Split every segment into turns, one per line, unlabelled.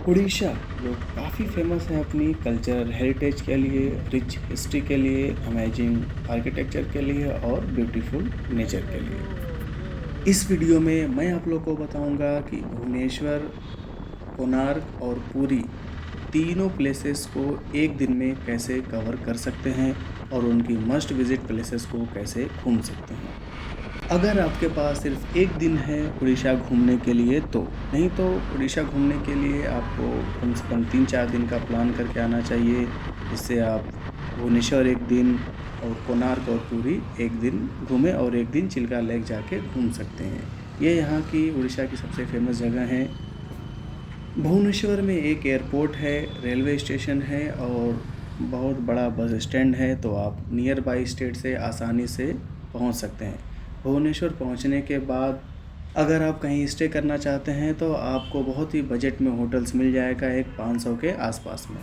उड़ीसा जो काफ़ी फेमस है अपनी कल्चरल हेरिटेज के लिए, रिच हिस्ट्री के लिए, अमेजिंग आर्किटेक्चर के लिए और ब्यूटीफुल नेचर के लिए। इस वीडियो में मैं आप लोगों को बताऊंगा कि भुवनेश्वर, कोणार्क और पुरी तीनों प्लेसेस को एक दिन में कैसे कवर कर सकते हैं और उनकी मस्ट विजिट प्लेसेस को कैसे घूम सकते हैं। अगर आपके पास सिर्फ एक दिन है उड़ीसा घूमने के लिए तो नहीं, तो उड़ीसा घूमने के लिए आपको कम से कम 3-4 दिन का प्लान करके आना चाहिए, जिससे आप भुवनेश्वर एक दिन और कोणार्क और पुरी एक दिन घूमें और एक दिन चिल्का लेक जाके घूम सकते हैं। ये यहाँ की उड़ीसा की सबसे फेमस जगह है। भुवनेश्वर में एक एयरपोर्ट है, रेलवे स्टेशन है और बहुत बड़ा बस स्टैंड है, तो आप नियर बाई स्टेट से आसानी से पहुँच सकते हैं। भुवनेश्वर पहुंचने के बाद अगर आप कहीं स्टे करना चाहते हैं तो आपको बहुत ही बजट में होटल्स मिल जाएगा, एक 500 के आसपास में।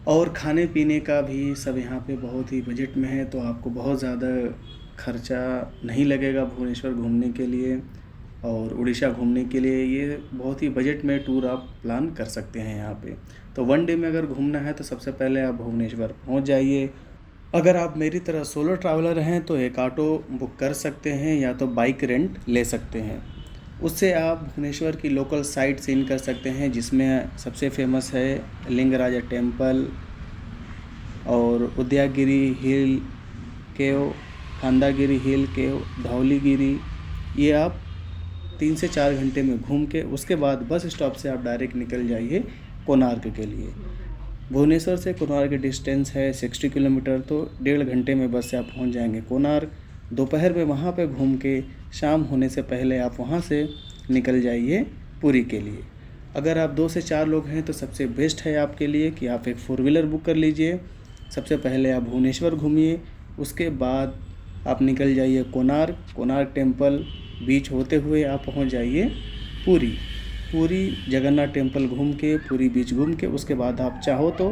और खाने पीने का भी सब यहाँ पे बहुत ही बजट में है, तो आपको बहुत ज़्यादा खर्चा नहीं लगेगा भुवनेश्वर घूमने के लिए। और उड़ीसा घूमने के लिए ये बहुत ही बजट में टूर आप प्लान कर सकते हैं यहाँ पे। तो वन डे में अगर घूमना है तो सबसे पहले आप भुवनेश्वर पहुँच जाइए। अगर आप मेरी तरह सोलो ट्रैवलर हैं तो एक ऑटो बुक कर सकते हैं या तो बाइक रेंट ले सकते हैं। उससे आप भुवनेश्वर की लोकल साइट सीन कर सकते हैं, जिसमें सबसे फेमस है लिंगराजा टेम्पल और उदयगिरी हिल केव, खांदागिरी हिल केव, धौलीगिरी। ये आप 3 से 4 घंटे में घूम के उसके बाद बस स्टॉप से आप डायरेक्ट निकल जाइए कोणार्क के लिए। भुवनेश्वर से कोणार्क की डिस्टेंस है 60 किलोमीटर, तो 1.5 घंटे में बस से आप पहुंच जाएंगे कोणार्क। दोपहर में वहां पे घूम के शाम होने से पहले आप वहां से निकल जाइए पुरी के लिए। अगर आप 2 से 4 लोग हैं तो सबसे बेस्ट है आपके लिए कि आप एक 4 व्हीलर बुक कर लीजिए। सबसे पहले आप भुवनेश्वर घूमिए, उसके बाद आप निकल जाइए कोणार्क टेम्पल बीच होते हुए आप पहुँच जाइए पूरी जगन्नाथ टेम्पल घूम के, पूरी बीच घूम के उसके बाद आप चाहो तो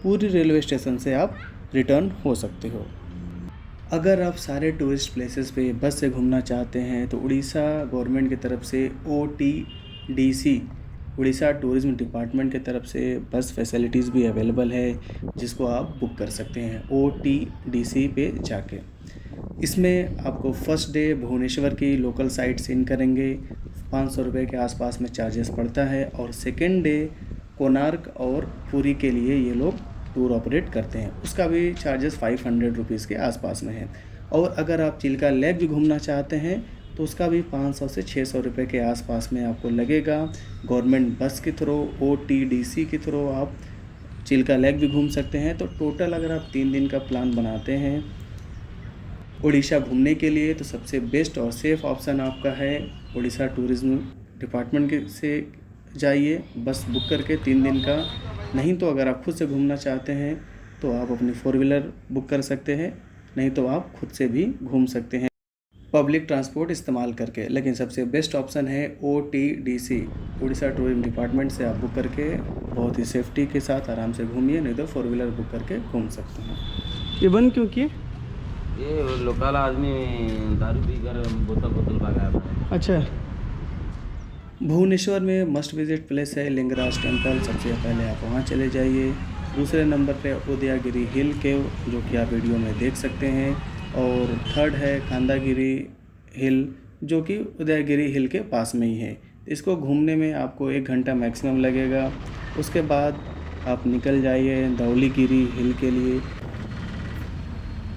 पूरी रेलवे स्टेशन से आप रिटर्न हो सकते हो। अगर आप सारे टूरिस्ट प्लेसेस पे बस से घूमना चाहते हैं तो उड़ीसा गवर्नमेंट की तरफ से OTDC, उड़ीसा टूरिज्म डिपार्टमेंट की तरफ से बस फैसिलिटीज़ भी अवेलेबल है, जिसको आप बुक कर सकते हैं OTDC पे जाके। इसमें आपको फर्स्ट डे भुवनेश्वर की लोकल साइट सीन करेंगे, 500 रुपये के आसपास में चार्जेस पड़ता है। और सेकेंड डे कोणार्क और पुरी के लिए ये लोग टूर ऑपरेट करते हैं, उसका भी चार्जेस 500 रुपीज़ के आसपास में है। और अगर आप चिल्का लेक भी घूमना चाहते हैं तो उसका भी 500 से 600 रुपये के आसपास में आपको लगेगा। गवर्नमेंट बस के थ्रू, OTDC के थ्रू आप चिल्का लेक भी घूम सकते हैं। तो टोटल अगर आप 3 दिन का प्लान बनाते हैं उड़ीसा घूमने के लिए तो सबसे बेस्ट और सेफ़ ऑप्शन आपका है उड़ीसा टूरिज़्म डिपार्टमेंट के से जाइए बस बुक करके 3 दिन का। नहीं तो अगर आप खुद से घूमना चाहते हैं तो आप अपनी 4 व्हीलर बुक कर सकते हैं, नहीं तो आप खुद से भी घूम सकते हैं पब्लिक ट्रांसपोर्ट इस्तेमाल करके। लेकिन सबसे बेस्ट ऑप्शन है OTDC, उड़ीसा टूरिज्म डिपार्टमेंट से आप बुक करके बहुत ही सेफ्टी के साथ आराम से घूमिए, नहीं तो 4 व्हीलर बुक करके घूम सकते हैं।
ये बंद क्यों किए?
ये लोकल आदमी दारू पी कर बोतल भगाया था।
अच्छा।
भुवनेश्वर में मस्ट विजिट प्लेस है लिंगराज टेम्पल, सबसे पहले आप वहाँ चले जाइए। दूसरे नंबर पे उदयगिरी हिल केव, जो कि आप वीडियो में देख सकते हैं। और थर्ड है खांदागिरी हिल, जो कि उदयगिरी हिल के पास में ही है। इसको घूमने में आपको 1 घंटा मैक्सिमम लगेगा। उसके बाद आप निकल जाइए धौलीगिरी हिल के लिए,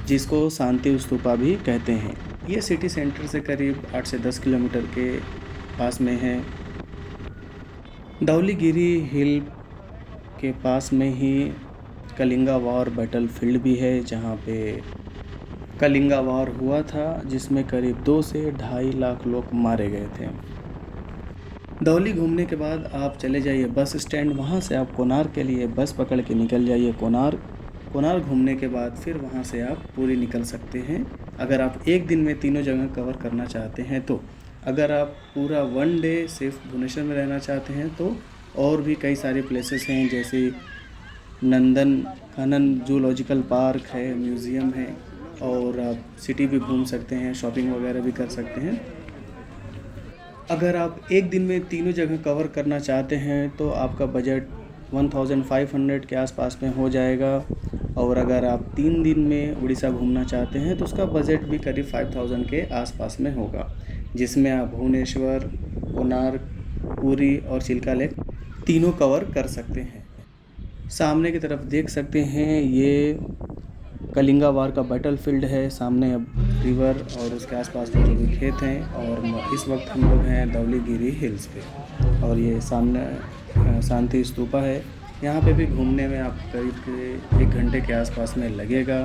जिसको शांति स्तूपा भी कहते हैं। ये सिटी सेंटर से करीब 8 से 10 किलोमीटर के पास में है। धौलीगिरी हिल के पास में ही कलिंगा वॉर बैटल फील्ड भी है, जहाँ पे कलिंगा वॉर हुआ था, जिसमें करीब 2 से 2.5 लाख लोग मारे गए थे। धौली घूमने के बाद आप चले जाइए बस स्टैंड, वहाँ से आप कोणार्क के लिए बस पकड़ के निकल जाइए कोणार्क घूमने के बाद फिर वहाँ से आप पूरी निकल सकते हैं। अगर आप एक दिन में तीनों जगह कवर करना चाहते हैं तो। अगर आप पूरा 1 डे सिर्फ भुवनेश्वर में रहना चाहते हैं तो और भी कई सारे प्लेसेस हैं, जैसे नंदन कानन जूलॉजिकल पार्क है, म्यूज़ियम है, और आप सिटी भी घूम सकते हैं, शॉपिंग वगैरह भी कर सकते हैं। अगर आप एक दिन में तीनों जगह कवर करना चाहते हैं तो आपका बजट 1500 के आसपास में हो जाएगा। और अगर आप 3 दिन में उड़ीसा घूमना चाहते हैं तो उसका बजट भी करीब 5000 के आसपास में होगा, जिसमें आप भुवनेश्वर, कोणार्क, पुरी और चिल्का लेक तीनों कवर कर सकते हैं। सामने की तरफ देख सकते हैं, ये कलिंगा वार का बैटल फील्ड है। सामने अब रिवर और उसके आसपास में जो भी खेत हैं, और इस वक्त हम लोग हैं धौलीगिरी हिल्स पे। और ये सामने शांति स्तूपा है। यहाँ पे भी घूमने में आप करीब 1 घंटे के आसपास में लगेगा।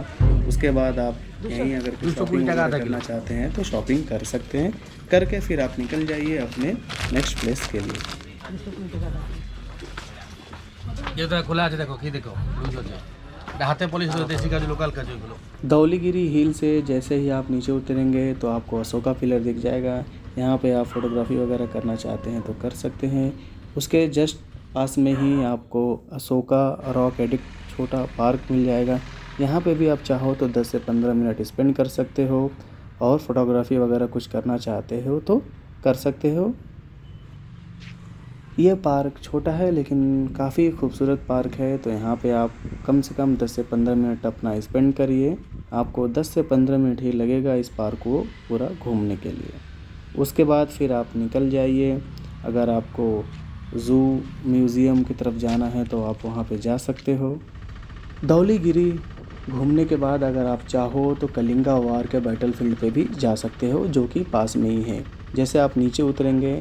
उसके बाद आप यहीं अगर कुछ शॉपिंग वगैरह करना चाहते हैं तो शॉपिंग कर सकते हैं, करके फिर आप निकल जाइए अपने नेक्स्ट प्लेस के लिए।
ये तो खुला है, देखो कि देखो लूज हो जाए हाथे पुलिस देसी का जो लोकल का जो
धौलीगिरी हिल से जैसे ही आप नीचे उतरेंगे तो आपको अशोका पिलर दिख जाएगा। यहाँ पे आप फोटोग्राफी वगैरह करना चाहते हैं तो कर सकते हैं। उसके जस्ट पास में ही आपको अशोका रॉक एडिक्ट छोटा पार्क मिल जाएगा। यहाँ पे भी आप चाहो तो 10 से 15 मिनट स्पेंड कर सकते हो, और फोटोग्राफी वगैरह कुछ करना चाहते हो तो कर सकते हो। ये पार्क छोटा है लेकिन काफ़ी खूबसूरत पार्क है, तो यहाँ पे आप कम से कम 10 से 15 मिनट अपना स्पेंड करिए। आपको 10 से 15 मिनट ही लगेगा इस पार्क को पूरा घूमने के लिए। उसके बाद फिर आप निकल जाइए। अगर आपको ज़ू म्यूज़ियम की तरफ जाना है तो आप वहाँ पे जा सकते हो। धौलीगिरी घूमने के बाद अगर आप चाहो तो कलिंगा वार के बैटल फील्ड पे भी जा सकते हो, जो कि पास में ही है। जैसे आप नीचे उतरेंगे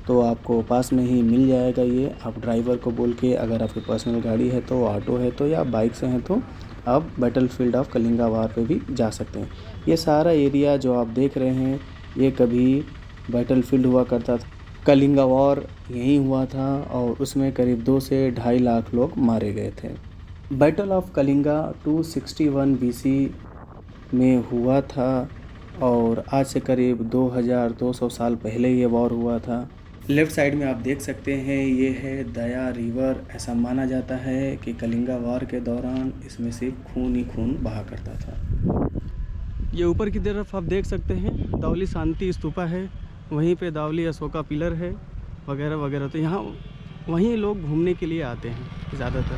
तो आपको पास में ही मिल जाएगा ये। आप ड्राइवर को बोल के, अगर आपकी पर्सनल गाड़ी है तो, ऑटो है तो, या बाइक से हैं तो आप बैटल फील्ड ऑफ कलिंगा वार पे भी जा सकते हैं। ये सारा एरिया जो आप देख रहे हैं, ये कभी बैटल फील्ड हुआ करता था। कलिंगा वार यहीं हुआ था और उसमें करीब 2 से 2.5 लाख लोग मारे गए थे। बैटल ऑफ कलिंगा 261 BC में हुआ था, और आज से करीब 2200 साल पहले ये वॉर हुआ था। लेफ़्ट साइड में आप देख सकते हैं, ये है दया रिवर। ऐसा माना जाता है कि कलिंगा वार के दौरान इसमें से खून ही खून बहा करता था। ये ऊपर की तरफ आप देख सकते हैं धौली शांति स्तूपा है, वहीं पे धौली अशोका पिलर है वगैरह वगैरह। तो यहाँ वहीं लोग घूमने के लिए आते हैं ज़्यादातर।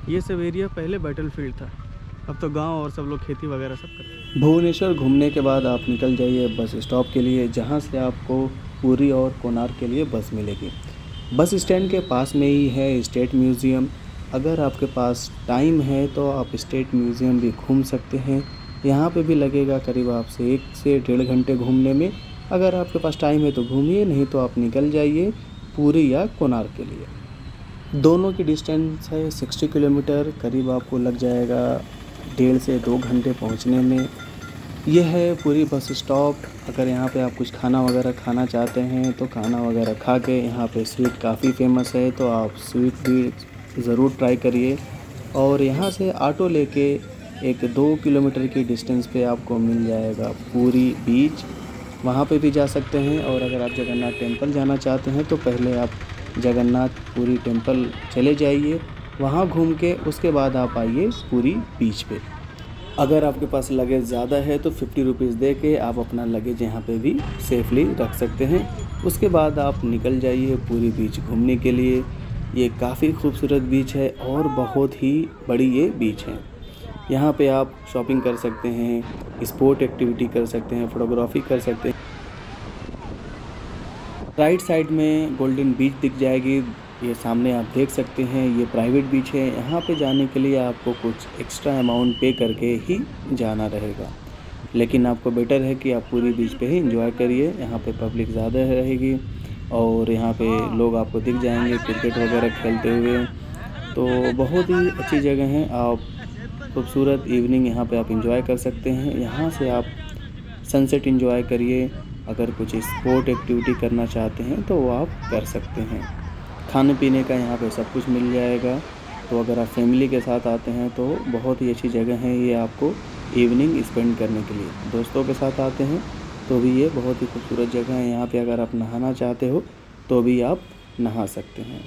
ये सब एरिया पहले बैटल फील्ड था, अब तो गांव और सब लोग खेती वगैरह सब करते हैं। भुवनेश्वर घूमने के बाद आप निकल जाइए बस स्टॉप के लिए, जहां से आपको पुरी और कोणार्क के लिए बस मिलेगी। बस स्टैंड के पास में ही है स्टेट म्यूज़ियम। अगर आपके पास टाइम है तो आप स्टेट म्यूज़ियम भी घूम सकते हैं। यहाँ पे भी लगेगा करीब आपसे 1 से 1.5 घंटे घूमने में। अगर आपके पास टाइम है तो घूमिए, नहीं तो आप निकल जाइए पुरी या कोणार्क के लिए। दोनों की डिस्टेंस है 60 किलोमीटर। करीब आपको लग जाएगा 1.5 से 2 घंटे पहुंचने में। यह है पूरी बस स्टॉप। अगर यहाँ पे आप कुछ खाना वगैरह खाना चाहते हैं तो खाना वगैरह खा के, यहाँ पे स्वीट काफ़ी फेमस है तो आप स्वीट भी ज़रूर ट्राई करिए। और यहाँ से ऑटो लेके एक 2 किलोमीटर की डिस्टेंस पे आपको मिल जाएगा पूरी बीच, वहाँ पे भी जा सकते हैं। और अगर आप जगन्नाथ टेम्पल जाना चाहते हैं तो पहले आप जगन्नाथ पुरी टेम्पल चले जाइए, वहाँ घूम के उसके बाद आप आइए पूरी बीच पे। अगर आपके पास लगेज ज़्यादा है तो 50 रुपीज़ दे के आप अपना लगेज यहाँ पे भी सेफली रख सकते हैं। उसके बाद आप निकल जाइए पूरी बीच घूमने के लिए। ये काफ़ी खूबसूरत बीच है और बहुत ही बड़ी ये बीच है। यहाँ पे आप शॉपिंग कर सकते हैं, स्पोर्ट एक्टिविटी कर सकते हैं, फोटोग्राफी कर सकते हैं। राइट साइड में गोल्डन बीच दिख जाएगी, ये सामने आप देख सकते हैं। ये प्राइवेट बीच है, यहाँ पे जाने के लिए आपको कुछ एक्स्ट्रा अमाउंट पे करके ही जाना रहेगा, लेकिन आपको बेटर है कि आप पूरी बीच पे ही एंजॉय करिए। यहाँ पे पब्लिक ज़्यादा रहेगी और यहाँ पे लोग आपको दिख जाएंगे क्रिकेट वगैरह खेलते हुए। तो बहुत ही अच्छी जगह है, आप खूबसूरत इवनिंग यहाँ पे आप एंजॉय कर सकते हैं। यहाँ से आप सनसेट एंजॉय करिए। अगर कुछ स्पोर्ट एक्टिविटी करना चाहते हैं तो वो आप कर सकते हैं। खाने पीने का यहाँ पे सब कुछ मिल जाएगा। तो अगर आप फैमिली के साथ आते हैं तो बहुत ही अच्छी जगह है ये आपको इवनिंग स्पेंड करने के लिए। दोस्तों के साथ आते हैं तो भी ये बहुत ही खूबसूरत जगह है। यहाँ पे अगर आप नहाना चाहते हो तो भी आप नहा सकते हैं।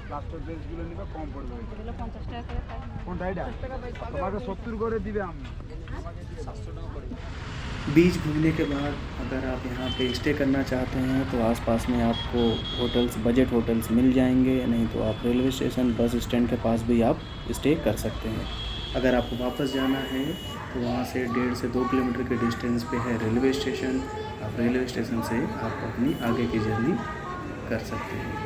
প্লাস্টার বেসগুলো নিবে কম পড়বে কোনটা এটা তোমাকে 70 করে দিবে আমি
बीच घूमने के बाद अगर आप यहाँ पे स्टे करना चाहते हैं तो आसपास में आपको होटल्स, बजट होटल्स मिल जाएंगे, नहीं तो आप रेलवे स्टेशन, बस स्टैंड के पास भी आप स्टे कर सकते हैं। अगर आपको वापस जाना है तो वहाँ से 1.5 से 2 किलोमीटर के डिस्टेंस पे है रेलवे स्टेशन। आप रेलवे स्टेशन से आप अपनी आगे की जर्नी कर सकते हैं।